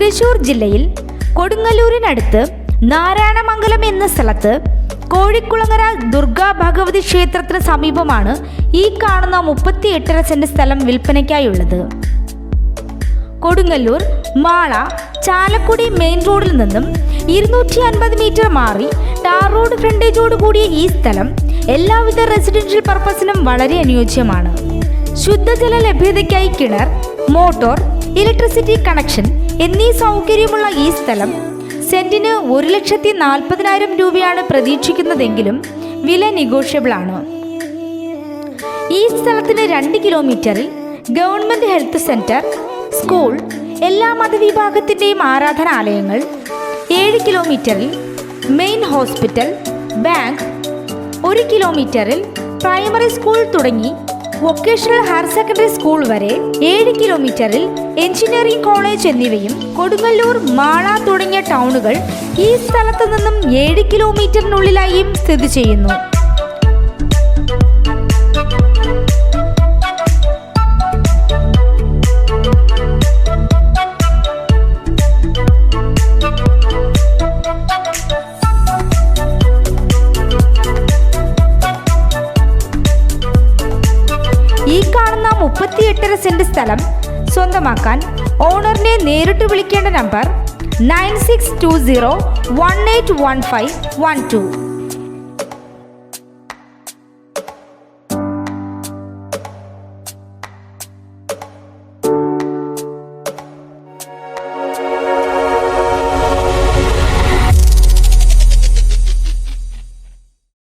തൃശൂർ ജില്ലയിൽ കൊടുങ്ങല്ലൂരിനടുത്ത് നാരായണമംഗലം എന്ന സ്ഥലത്ത് കോഴിക്കുളങ്ങര ദുർഗാ ഭഗവതി ക്ഷേത്രത്തിന് സമീപമാണ് ഈ കാണുന്ന 38 സെന്റ് സ്ഥലം വിൽപ്പനയ്ക്കായുള്ളത്. കൊടുങ്ങല്ലൂർ മാള ചാലക്കുടി മെയിൻ റോഡിൽ നിന്നും 250 മീറ്റർ മാറി ടാർ റോഡ് ഫ്രണ്ടേജോട് കൂടിയ ഈ സ്ഥലം എല്ലാവിധ റെസിഡൻഷ്യൽ പർപ്പസിനും വളരെ അനുയോജ്യമാണ്. ശുദ്ധജല ലഭ്യതയ്ക്കായി കിണർ, മോട്ടോർ, ഇലക്ട്രിസിറ്റി കണക്ഷൻ എന്നീ സൗകര്യമുള്ള ഈ സ്ഥലം സെന്റിന് 1,40,000 രൂപയാണ് പ്രതീക്ഷിക്കുന്നതെങ്കിലും വില നെഗോഷ്യബിൾ ആണ്. ഈ സ്ഥലത്തിന് 2 കിലോമീറ്ററിൽ ഗവൺമെന്റ് ഹെൽത്ത് സെന്റർ, സ്കൂൾ, എല്ലാ മതവിഭാഗത്തിൻ്റെയും ആരാധനാലയങ്ങൾ, 7 കിലോമീറ്ററിൽ മെയിൻ ഹോസ്പിറ്റൽ, ബാങ്ക്, 1 കിലോമീറ്ററിൽ പ്രൈമറി സ്കൂൾ തുടങ്ങി വൊക്കേഷണൽ ഹയർ സെക്കൻഡറി സ്കൂൾ വരെ, 7 കിലോമീറ്ററിൽ എഞ്ചിനീയറിംഗ് കോളേജ് എന്നിവയും കൊടുങ്ങല്ലൂർ, മാള തുടങ്ങിയ ടൗണുകൾ ഈ സ്ഥലത്ത് നിന്നും 7 കിലോമീറ്ററിനുള്ളിലായും സ്ഥിതി ചെയ്യുന്നു. ഈ കാണുന്ന 38 സെന്റ് സ്ഥലം സ്വന്തമാക്കാൻ ഓണറിനെ നേരിട്ട് വിളിക്കേണ്ട നമ്പർ 9620181512.